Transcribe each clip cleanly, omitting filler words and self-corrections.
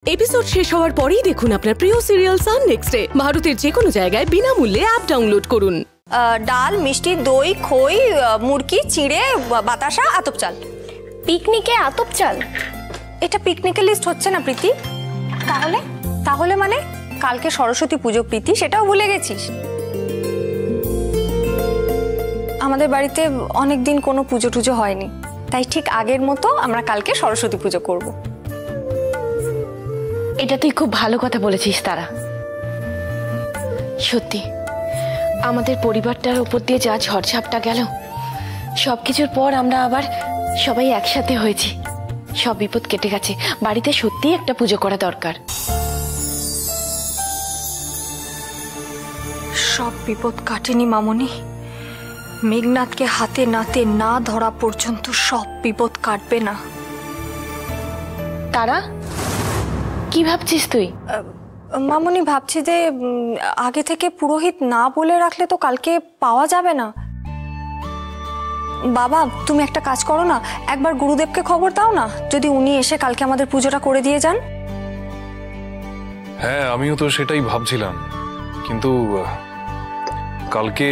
Episode শেষ হওয়ার পরেই দেখুন আপনার প্রিয় সিরিয়াল সান নেক্সটে ভারতের যে কোনো জায়গায় বিনামূল্যে অ্যাপ ডাউনলোড করুন। ডাল, মিষ্টি, দই, খই, মুরগি, চিড়ে, বাতাসা, আতপ চাল। পিকনিকে আতপ চাল? এটা পিকনিকের লিস্ট হচ্ছে না প্রীতি। তাহলে মানে কালকে সরস্বতী পুজো প্রীতি, সেটাও ভুলে গেছিস? আমাদের বাড়িতে অনেকদিন কোনো পুজো টুজো হয়নি, তাই ঠিক আগের মতো আমরা কালকে সরস্বতী পুজো করব। এটা তুই খুব ভালো কথা বলেছিস তারা। সত্যি আমাদের পরিবারটার উপর দিয়ে যা ঝড়ঝাপটা গেল, সবকিছুর পর আমরা আবার সবাই একসাথে হয়েছি। সব বিপদ কেটে গেছে। বাড়িতে সত্যি একটা পুজো করা দরকার। সব বিপদ কাটেনি মামনি। মেঘনাথকে হাতে নাতে না ধরা পর্যন্ত সব বিপদ কাটবে না। তারা কি ভাবছিস তুই? মামনি, ভাবছি যে আগে থেকে পুরোহিত না বলে রাখলে তো কালকে পাওয়া যাবে না। বাবা, তুমি একটা কাজ করো না, একবার গুরুদেবকে খবর দাও না, যদি উনি এসে কালকে আমাদের পুজোটা করে দিয়ে যান। হ্যাঁ, আমিও তো সেটাই ভাবছিলাম, কিন্তু কালকে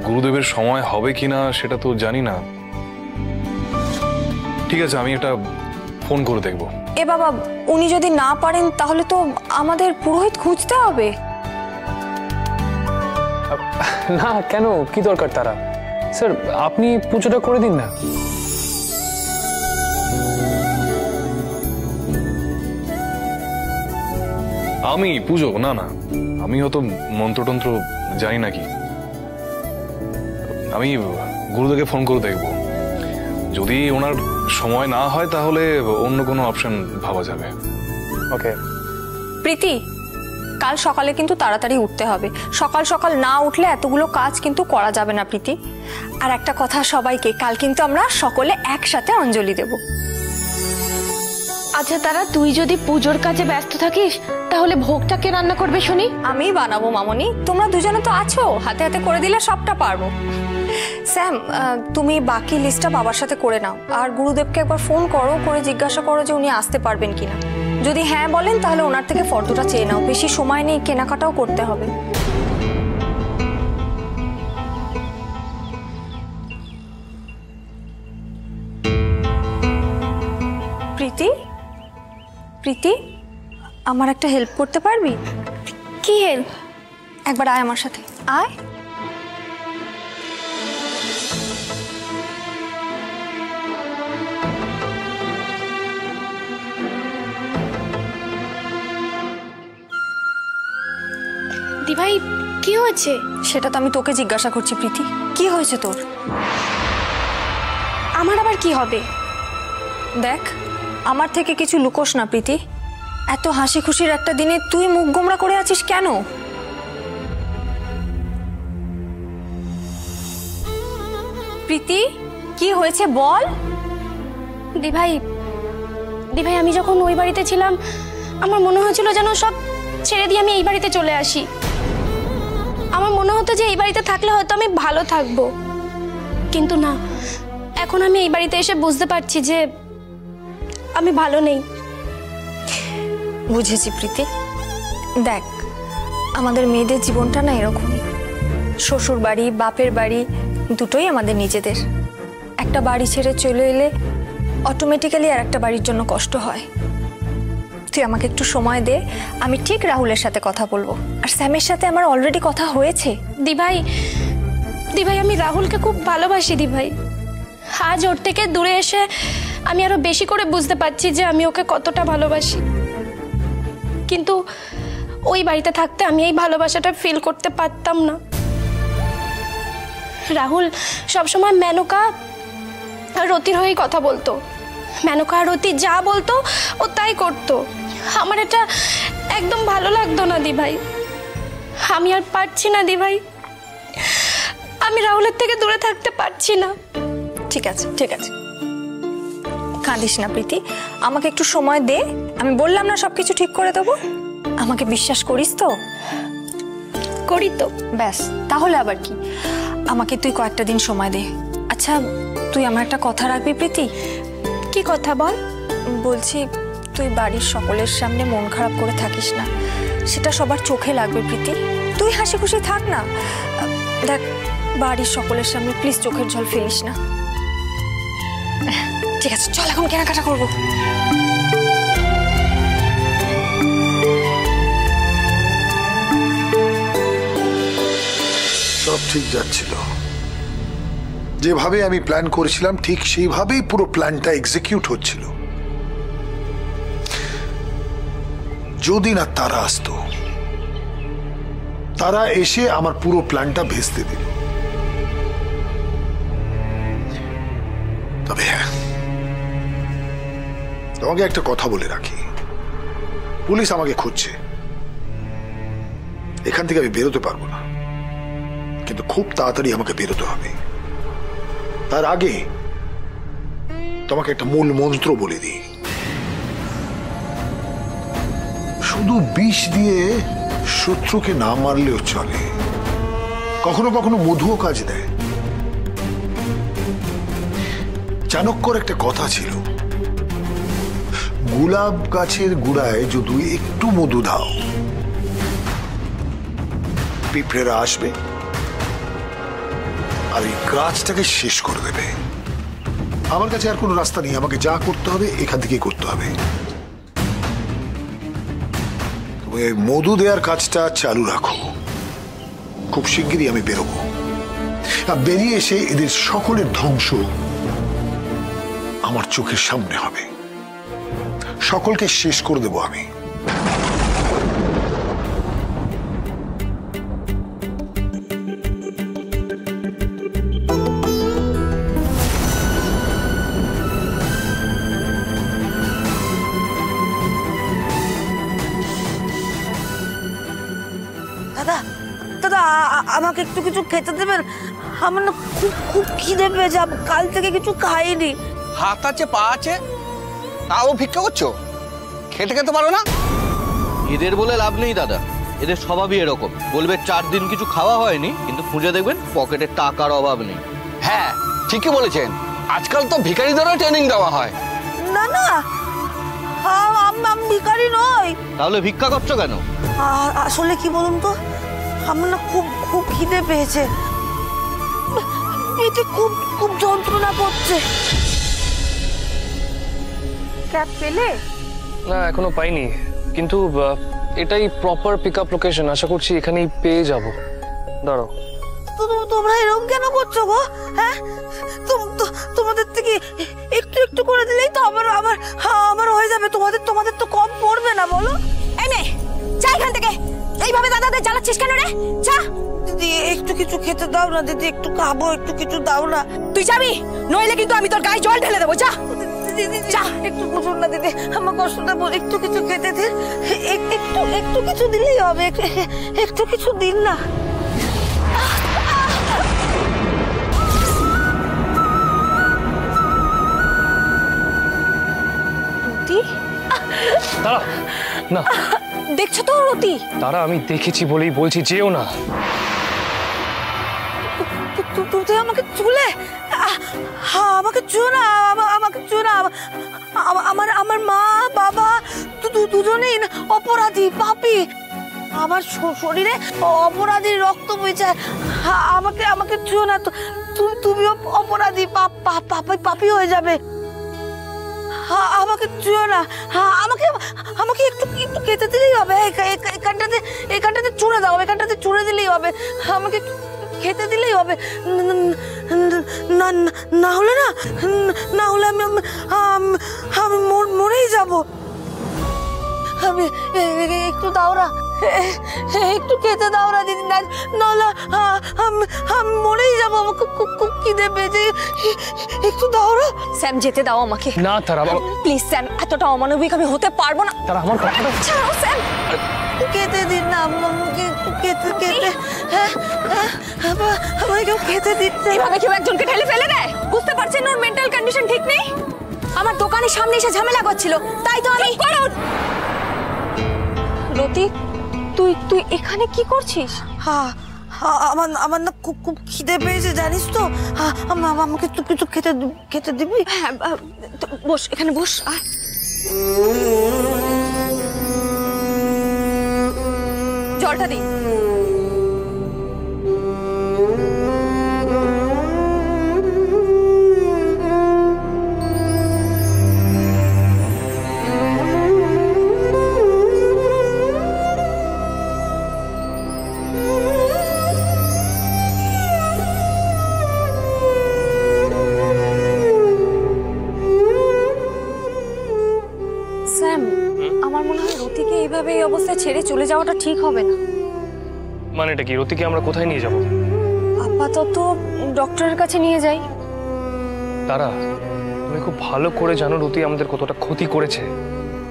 গুরুদেবের সময় হবে কিনা সেটা তো জানি না। ঠিক আছে, আমি একটা ফোন করে দেখব। এ বাবা, উনি যদি না পারেন তাহলে তো আমাদের পুরোহিত খুঁজতে হবে। না, কেন? কি দরকার তারা? স্যার, আপনি পুজোটা করে দিন না। আমি পুজো? না না, আমি হয়তো মন্ত্রতন্ত্র জানি নাকি। আমি গুরুদেবকে ফোন করে দেখব। যদি ওনার সময় না হয় তাহলে অন্য কোনো অপশন ভাবা যাবে। ওকে প্রীতি, কাল সকালে কিন্তু তাড়াতাড়ি উঠতে হবে। সকাল সকাল না উঠলে এতগুলো কাজ কিন্তু করা যাবে না প্রীতি। আর একটা কথা সবাইকে, কাল কিন্তু আমরা সকলে একসাথে অঞ্জলি দেব। আচ্ছা তারা, তুই যদি পুজোর কাজে ব্যস্ত থাকিস তাহলে ভোগটা কে রান্না করবে শুনি? আমি বানাবো মামনি, তোমরা দুজনে তো আছো, হাতে হাতে করে দিলে সবটা পারবো। স্যাম, তুমি বাকি লিস্টটা বাবার সাথে করে নাও, আর গুরুদেবকে একবার ফোন করো, করে জিজ্ঞাসা করো যে উনি আসতে পারবেন কিনা। যদি হ্যাঁ বলেন তাহলে ওনার থেকে ফর্দটা চেয়ে নাও, বেশি সময় নেই, কেনাকাটাও করতে হবে। প্রীতি, প্রীতি, আমার একটা হেল্প করতে পারবি? কি হেল্প? একবার আয় আমার সাথে, আয়। দিভাই, কি হয়েছে? সেটা তো আমি তোকে জিজ্ঞাসা করছি প্রীতি, কি হয়েছে তোর? আমার আবার কি হবে? দেখ, আমার থেকে কিছু লুকোস না প্রীতি। এত হাসি খুশির একটা দিনে তুই মুখ গোমড়া করে আছিস কেন? প্রীতি, কি হয়েছে বল। দিভাই, আমি যখন ওই বাড়িতে ছিলাম আমার মনে হয়েছিল যেন সব ছেড়ে দিয়ে আমি এই বাড়িতে চলে আসি। আমার মনে হতো যে এই বাড়িতে থাকলে হয়তো আমি ভালো থাকবো, কিন্তু না, এখন আমি এই বাড়িতে এসে বুঝতে পারছি যে আমি ভালো নেই। বুঝেছি প্রীতি। দেখ, আমাদের মেয়েদের জীবনটা না এরকমই। শ্বশুর বাড়ি, বাপের বাড়ি দুটোই আমাদের নিজেদের। একটা বাড়ি ছেড়ে চলে এলে অটোমেটিক্যালি আর একটা বাড়ির জন্য কষ্ট হয়। তুই আমাকে একটু সময় দে, আমি ঠিক রাহুলের সাথে কথা বলবো। আর স্যামের সাথে আমার অলরেডি কথা হয়েছে। দিভাই, আমি রাহুলকে খুব ভালোবাসি দিভাই। আজ ওর থেকে দূরে এসে আমি আরো বেশি করে বুঝতে পারছি যে আমি ওকে কতটা ভালোবাসি। কিন্তু ওই বাড়িতে থাকতে আমি এই ভালোবাসাটা ফিল করতে পারতাম না। রাহুল সবসময় মেনকা আর রতির হয়েই কথা বলতো। মেনকা আর রতি যা বলতো ও তাই করতো। আমার এটা একদম ভালো লাগতো না দিভাই। আমি আর পারছি না দিভাই, আমি রাহুলের থেকে দূরে থাকতে পারছি না। ঠিক আছে, ঠিক আছে, কাঁদিস না প্রীতি, আমাকে একটু সময় দে। আমি বললাম না সবকিছু ঠিক করে দেবো। আমাকে বিশ্বাস করিস তো? করি তো। ব্যাস, তাহলে আবার কি, আমাকে তুই কয়েকটা দিন সময় দে। আচ্ছা, তুই আমার একটা কথা রাখবি প্রীতি? কি কথা বল? বলছি, তুই বাড়ির সকলের সামনে মন খারাপ করে থাকিস না, সেটা সবার চোখে লাগবে প্রীতি। তুই হাসি খুশি থাক না। দেখ, বাড়ির সকলের সামনে প্লিজ চোখের জল ফেলিস না। ঠিক আছে, চল এখন কেনাকাটা করবো। সব ঠিক যাচ্ছিল, যেভাবে আমি প্ল্যান করেছিলাম ঠিক সেইভাবেই পুরো প্ল্যানটা এক্সিকিউট হচ্ছিল। যদি না তারা আসতো, তারা এসে আমার পুরো প্ল্যানটা ভেস্তে দিল। তবে হ্যাঁ, তোমাকে একটা কথা বলে রাখি, পুলিশ আমাকে খুঁজছে, এখান থেকে আমি বেরোতে পারবো না, কিন্তু খুব তাড়াতাড়ি আমাকে বেরোতে হবে। তার আগে তোমাকে একটা মূল মন্ত্র বলে দিই, শুধু বিষ দিয়ে শত্রুকে না মারলেও চলে, কখনো কখনো মধুও কাজ দেয়। চাণক্যর একটা কথা ছিল, গোলাপ গাছের গোড়ায় যদি একটু মধু দাও, পিঁপড়েরা আসবে আর এই গাছটাকে শেষ করে দেবে। আমার কাছে আর কোনো রাস্তা নেই, আমাকে যা করতে হবে এখান থেকেই করতে হবে। তবে মধু দেওয়ার কাজটা চালু রাখো, খুব শিগগিরই আমি বেরোবো। বেরিয়ে এসে এদের সকলের ধ্বংস আমার চোখের সামনে হবে, সকলকে শেষ করে দেবো আমি। দাদা দাদা, আমাকে একটু কিছু খেতে দেবেন? আমার না খুব খুব খিদে পেয়েছে, কাল থেকে কিছু খাইনি। হাত আছে পা আছে, তাও ভিক্ষা করছো? খেতে খেতে পারো না? এদের বলে লাভ নেই দাদা, এদের স্বভাবই এরকম। বলবে 4 দিন কিছু খাওয়া হয়নি, কিন্তু খুঁজে দেখবেন পকেটে টাকার অভাব নেই। হ্যাঁ ঠিকই বলেছেন, আজকাল তো ভিখারিদেরও ট্রেনিং দেওয়া হয়। না না, আমি ভিখারি নই। তাহলে ভিক্ষা করছো কেন? আসলে কি বলুন তো, আমার না খুব খুব খিদে পেয়েছে, পেটে খুব খুব যন্ত্রণা করছে। ক্যাব পেলে? না এখনো পাইনি, কিন্তু এটাই প্রপার পিকআপ লোকেশন, আশা করছি এখানেই পেয়ে যাব। দাঁড়াও, তোমরা এরকম কেন করছো গো? হ্যাঁ, তোমাদের থেকে একটু একটু করে দিলেই তো আমার হয়ে যাবে। তোমাদের তো কম পড়বে না বলো? এই মেয়ে, যা এখান থেকে। এইভাবে দাদাদের জ্বালাচ্ছিস কেন রে? যা। দিদি একটু কিছু খেতে দাও না দিদি, একটু খাবো, একটু কিছু দাও না। তুই যাবি, নইলে কিন্তু আমি তোর গায়ে জল ঢেলে দেবো। যা দিদি, যা, একটু বুঝুন না দিদি, আমার কষ্টটা একটু কিছু খেতে দিন, একটু কিছু দিলেই হবে, একটু কিছু দিন না। দাঁড়া না, দেখছো তো রতি? তারা আমি দেখেছি বলেই বলছি, যেও না। তুই আমাকে চুলে, আমাকে চুও না, আমাকে চুও না। আমার মা বাবা দুজনেই অপরাধী, পাপী। আমার শরীরে অপরাধীর রক্ত বইছে, আমাকে চুও না। তুমিও অপরাধী, পাপী হয়ে যাবে। আমাকে চুও না, আমাকে একটু একটু খেতে দিলেই হবে। এখানটাতে চুড়ে দাও, এখানটাতে চুড়ে দিলেই হবে, আমাকে খেতে দিলেই হবে। না হলে আমি মরেই যাব। আমি একটু দাও না, একটু খেতে দাও না দিদি, নাহলে আমি মরেই যাবো। আমাকে খুব খিদে পেয়েছে, একটু দাও না। স্যাম, যেতে দাও আমাকে। না তারা, প্লিজ স্যাম, এতটা অমানবিক আমি হতে পারবো না। তারা আমার কথাটা ছাড়ো স্যাম। খেতে দিন না আমাকে, খেতে। হ্যাঁ, আমাকে কেউ খেতে দিচ্ছে। এভাবে কেউ একজনকে ঠেলে ফেলে দেয়? বুঝতে পারছেন ওর মেন্টাল কন্ডিশন ঠিক নেই। আমার দোকানের সামনে এসে ঝামেলা করছিল, তাই তো আমি। রতি, তুই এখানে কি করছিস? আমার না খুব খিদে পেয়েছে জানিস তো, আমাকে একটু কিছু খেতে দিবি? হ্যাঁ, বস, এখানে বস। জলটা দিন। স্যাম, আমার মনে হয় রতিকে এইভাবে এই অবস্থায় ছেড়ে চলে যাওয়াটা ঠিক হবে না। মানেটা কি? রতিকে আমরা কোথায় নিয়ে যাব? আপাতত ডক্টরের কাছে নিয়ে যাই। তারা, তুমি খুব ভালো করে জানো রতি আমাদের কতটা ক্ষতি করেছে।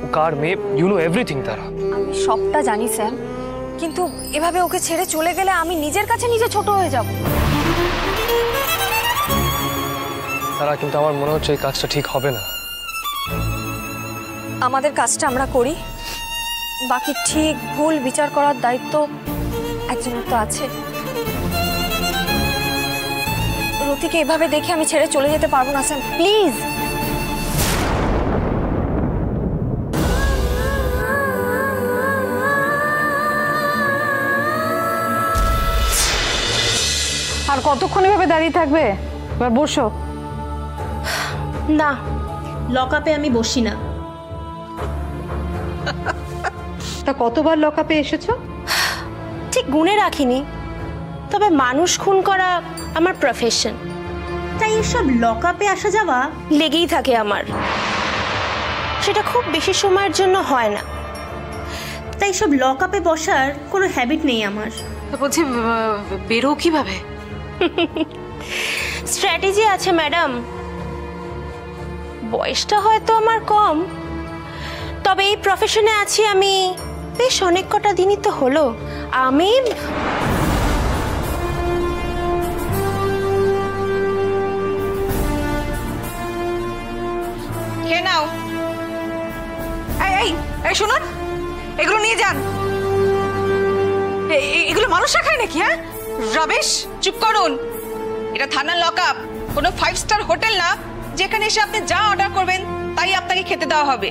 ও কার মেয়ে, ইউ নো এভরিথিং। তারা, আমি সবটা জানি স্যাম, কিন্তু এভাবে ওকে ছেড়ে চলে গেলে আমি নিজের কাছে নিজে ছোট হয়ে যাব। তারা, কিন্তু আমার মনে হচ্ছে এই কাজটা ঠিক হবে না। আমাদের কাজটা আমরা করি, বাকি ঠিক ভুল বিচার করার দায়িত্ব একজনের তো আছে। রতিকে এভাবে দেখে আমি ছেড়ে চলে যেতে পারবো না স্যাম, প্লিজ। আর কতক্ষণ এভাবে দাঁড়িয়ে থাকবে? এবার বসো। না, লকআপে আমি বসি না। তা কতবার লকআপে এসেছো? ঠিক গুণে রাখিনি, তবে মানুষ খুন করা আমার প্রফেশন। তাই এসব লকআপে আসা যাওয়া লেগেই থাকে আমার। সেটা খুব বেশি সময়ের জন্য হয় না। তাই সব লকআপে বসার কোনো হ্যাবিট নেই আমার। বলছি, বেরো কিভাবে? স্ট্র্যাটেজি আছে ম্যাডাম। বয়সটা হয়তো আমার কম, তবে এই প্রফেশনে আছি আমি বেশ অনেক কটা দিনই তো হলো। আমি কে নাও? এই এই শুনুন, এগুলো নিয়ে যান। এগুলো মানুষ খায় নাকি? হ্যাঁ, রমেশ, চুপ করুন। এটা থানার লকআপ, কোনো 5 স্টার হোটেল না যেখানে এসে আপনি যা অর্ডার করবেন তাই আপনাকে খেতে দেওয়া হবে।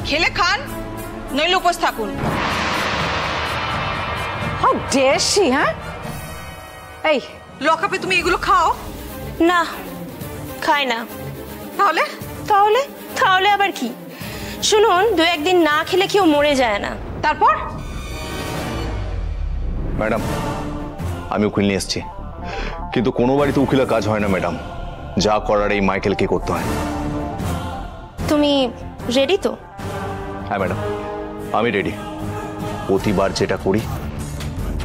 খেলে খান, নইলে উপোস থাকুন। How dare she! হ্যাঁ, এই লকআপে তুমি এগুলো খাও? না, খাই না। তাহলে তাহলে তাহলে আবার কি? শুনুন, 2-1 দিন না খেলে কেউ মরে যায় না। তারপর? ম্যাডাম, আমি উকিল নিয়ে এসেছি, কিন্তু কোনো বাড়িতে উকিলের কাজ হয় না ম্যাডাম। যা করার এই মাইকেলকে করতে হয়। তুমি রেডি তো? হ্যাঁ ম্যাডাম, আমি রেডি। প্রতিবার যেটা করি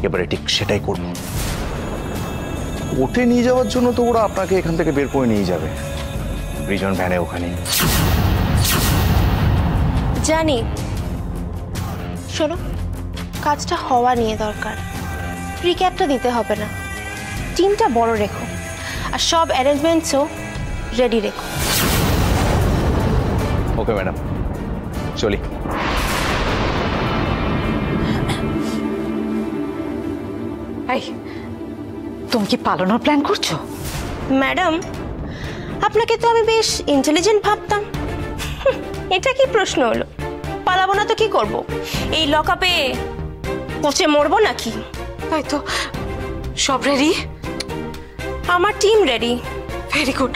এবারে ঠিক সেটাই করব। ওঠে নিয়ে যাওয়ার জন্য তো ওরা আপনাকে এখান থেকে বের করে নিয়ে যাবে, রিজন ভ্যানে ওখানে। জানি। শোনো, কাজটা হওয়া নিয়ে দরকার। রিক্যাপটা দিতে হবে না। টিমটা বড় রেখো, আর সব অ্যারেঞ্জমেন্টসও রেডি রেখো। ওকে ম্যাডাম, চলি। এই, তুমি কি পালানোর প্ল্যান করছো? ম্যাডাম, আপনাকে তো আমি বেশ ইন্টেলিজেন্ট ভাবতাম। এটা কি প্রশ্ন হলো? পালাবো না তো কি করব? এই লকআপে পচে মরবো নাকি? তাই তো, সব রেডি? আমার টিম রেডি। Very good.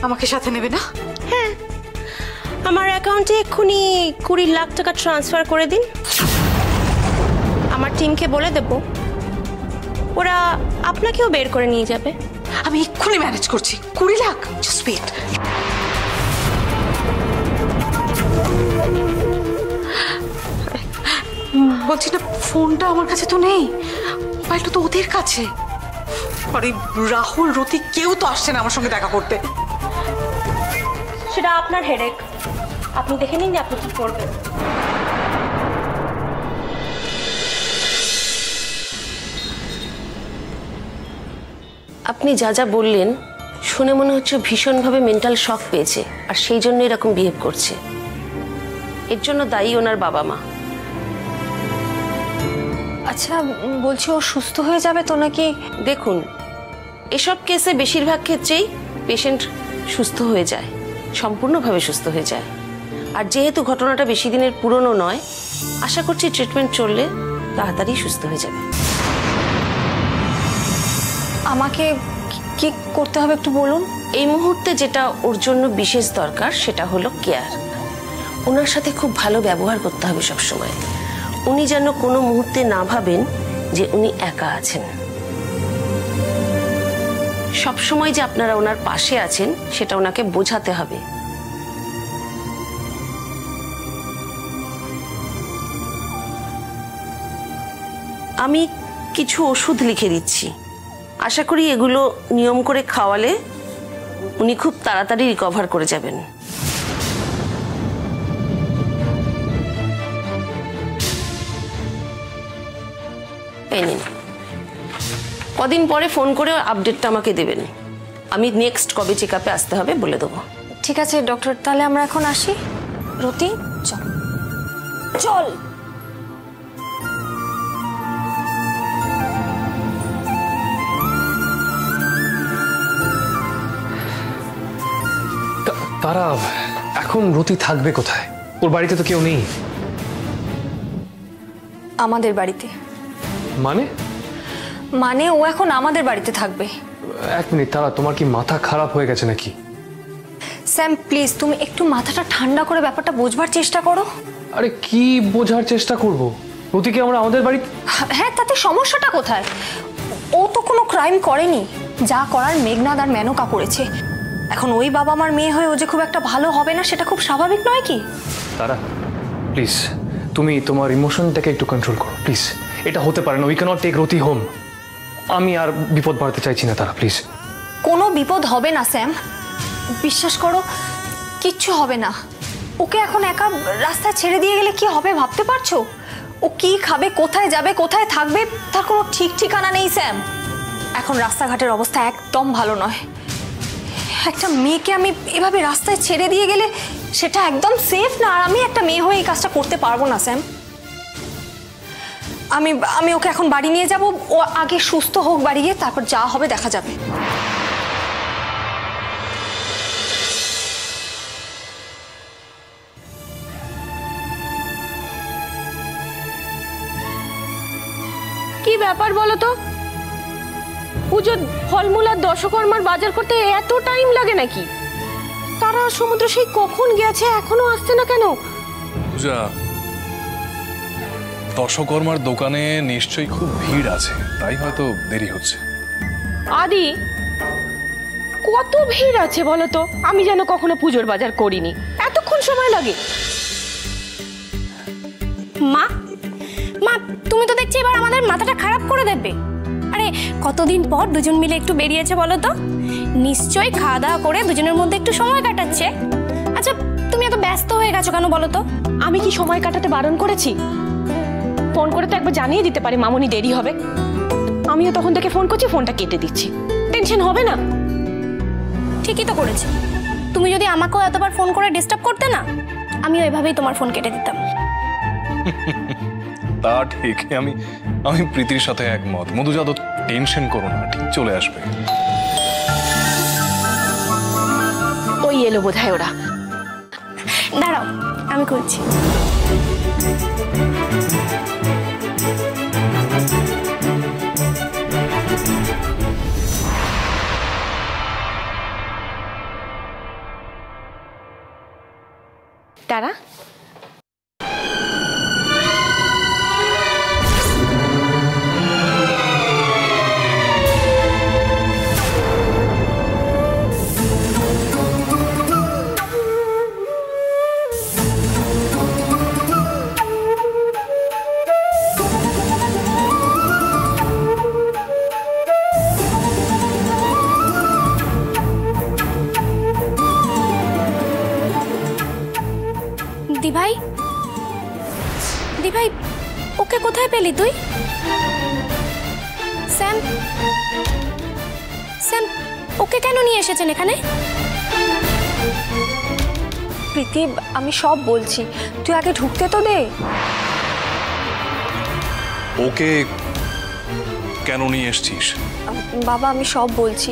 আমাকে সাথে নেবে না? হ্যাঁ, আমার অ্যাকাউন্টে এক্ষুনি 20 লাখ টাকা ট্রান্সফার করে দিন। আমার টিমকে বলে দেব, ওরা আপনাকেও বের করে নিয়ে যাবে। আমি এক্ষুনি ম্যানেজ করছি। 20 লাখ? Just wait. বলছি না, ফোনটা আমার কাছে তো নেই, মোবাইলটা তো ওদের কাছে। আরে রাহুল, রতি, কেউ তো আসছে না আমার সঙ্গে দেখা করতে। সেটা আপনার হেডেক, আপনি দেখে নিন যে আপনি কি করবেন। আপনি যা যা বললেন শুনে মনে হচ্ছে ভীষণভাবে মেন্টাল শক পেয়েছে, আর সেই জন্য এরকম বিহেভ করছে। এর জন্য দায়ী ওনার বাবা মা। আচ্ছা, বলছি ও সুস্থ হয়ে যাবে তো নাকি? দেখুন, এসব কেসে বেশিরভাগ ক্ষেত্রেই পেশেন্ট সুস্থ হয়ে যায়, সম্পূর্ণভাবে সুস্থ হয়ে যায়। আর যেহেতু ঘটনাটা বেশি দিনের পুরনো নয়, আশা করছি ট্রিটমেন্ট চললে তাড়াতাড়ি সুস্থ হয়ে যাবে। আমাকে কি করতে হবে একটু বলুন। এই মুহূর্তে যেটা ওর জন্য বিশেষ দরকার সেটা হলো কেয়ার। ওনার সাথে খুব ভালো ব্যবহার করতে হবে সবসময়। উনি যেন কোনো মুহূর্তে না ভাবেন যে উনি একা আছেন। সবসময় যে আপনারা ওনার পাশে আছেন সেটা ওনাকে বোঝাতে হবে। আমি কিছু ওষুধ লিখে দিচ্ছি, আশা করি এগুলো নিয়ম করে খাওয়ালে উনি খুব তাড়াতাড়ি রিকভার করে যাবেন। এই নিন, কদিন পরে ফোন করে আপডেটটা আমাকে দেবেন। আমি নেক্সট কবে চেক আপে আসতে হবে বলে দেবো। ঠিক আছে ডক্টর, তাহলে আমরা এখন আসি। রতি চল চল। তারা এখন রতি থাকবে কোথায়? ওর বাড়িতে তো কেউ নেই। আমাদের বাড়িতে? মানে ও এখন আমাদের বাড়িতে থাকবে। এক মিনিট তারা, তোমার কি মাথা খারাপ হয়ে গেছে নাকি? স্যাম প্লিজ তুমি একটু মাথাটা ঠান্ডা করে ব্যাপারটা বোঝবার চেষ্টা করো। আরে কি বোঝার চেষ্টা করব? রতিকে আমরা আমাদের বাড়ি। হ্যাঁ, তাতে সমস্যাটা কোথায়? ও তো কোনো ক্রাইম করেনি। যা করার মেঘনাদ আর মেনকা করেছে। এখন ওই বাবা মার মেয়ে হয়ে ও যে খুব একটা ভালো হবে না সেটা খুব স্বাভাবিক নয় কি? তারা প্লিজ তুমি তোমার ইমোশনটাকে একটু কন্ট্রোল করো প্লিজ। এটা হতে পারে না। উই ক্যানট টেক রতি হোম। আমি আর বিপদ বাড়াতে চাইছি না তারা, প্লিজ। কোনো বিপদ হবে না স্যাম, বিশ্বাস করো, কিচ্ছু হবে না। ওকে এখন একা রাস্তায় ছেড়ে দিয়ে গেলে কি হবে ভাবতে পারছো? ও কি খাবে, কোথায় যাবে, কোথায় থাকবে তার কোনো ঠিক ঠিকানা নেই স্যাম। এখন রাস্তাঘাটের অবস্থা একদম ভালো নয়। একটা মেয়েকে আমি এভাবে রাস্তায় ছেড়ে দিয়ে গেলে সেটা একদম সেফ না। আর আমি একটা মেয়ে হয়ে এই কাজটা করতে পারবো না স্যাম। আমি ওকে এখন বাড়ি নিয়ে যাব। ও আগে সুস্থ হোক বাড়ি গিয়ে, তারপর যা হবে দেখা যাবে। কি ব্যাপার বলো তো? পুজোর ফলমূল আর দশকর্মার বাজার করতে এত টাইম লাগে নাকি? তারা সমুদ্র সেই কখন গেছে, এখনো আসছে না কেন? পূজা, দশকর্মার দোকানে নিশ্চয়ই খুব ভিড় আছে, তাই হয়তো দেরি হচ্ছে। আদি, কত ভিড় আছে বলো তো? আমি যেন কখনো পুজোর বাজার করিনি, এতক্ষণ সময় লাগে। মা মা তুমি তো দেখছি এবার আমাদের মাথাটা খারাপ করে দেবে। আরে কতদিন পর দুজন মিলে একটু বেরিয়েছে বলো তো? নিশ্চয়ই খাওয়া দাওয়া করে দুজনের মধ্যে একটু সময় কাটাচ্ছে। আচ্ছা তুমি এত ব্যস্ত হয়ে গেছো কেন বলো তো? আমি কি সময় কাটাতে বারণ করেছি? ফোন করে তো একবার জানিয়ে দিতে পারে মামুনি দেরি হবে। আমিও তখন থেকে ফোন করছি, ফোনটা কেটে দিচ্ছি। টেনশন হবে না? ঠিকই তো করেছি। তুমি যদি আমাকেও এতবার ফোন করে ডিস্টার্ব করতে না, আমিও এভাবেই তোমার ফোন কেটে দিতাম। তা ঠিক, আমি প্রীতির সাথে একমত। মধু যাদব, টেনশন করো না, ঠিক চলে আসবে। ওই এলো বোধহয় ওরা। দাঁড়াও আমি করছি। তারা দিভাই, দিভাই ওকে কোথায় পেলি তুই? স্যাম, স্যাম ওকে কেন নিয়ে এসেছেন এখানে? প্রীতি আমি সব বলছি, তুই আগে ঢুকতে তো দে। ওকে কেন নিয়ে এসছিস? বাবা আমি সব বলছি।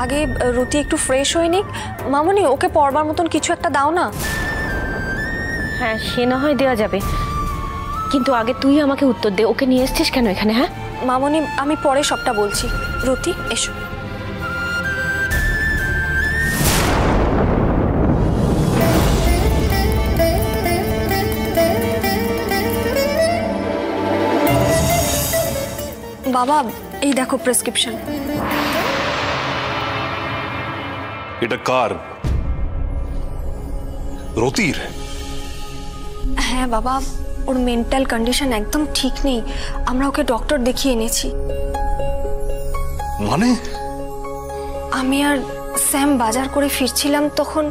আগে রুটি একটু ফ্রেশ হয়ে নিক। মামনি ওকে পড়বার মতন কিছু একটা দাও না। হ্যাঁ সে না হয় দেওয়া যাবে, কিন্তু আগে তুই আমাকে উত্তর দে, ওকে নিয়ে এসছিস কেন এখানে? হ্যাঁ মামনি আমি পরে সবটা বলছি। রুটি এসো। বাবা এই দেখো প্রেসক্রিপশন। এটা কার? রতির? হ্যাঁ বাবা, ওর মেন্টাল কন্ডিশন একদম ঠিক নেই, আমরা ওকে ডক্টর দেখিয়ে এনেছি। মানে? আমি আর স্যাম বাজার করে ফিরছিলাম তখন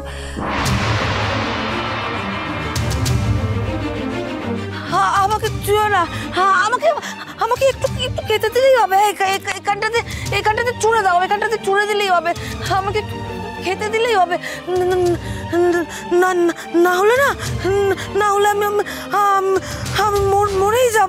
আমাকে চুয়ো না, আমাকে আমাকে একটু একটু খেতে দিলেই হবে। এখানটাতে চুড়ে দাও, এখানটাতে চুড়ে দিলেই হবে, আমাকে খেতে দিলেই হবে। না হলে আমি মরেই যাবো।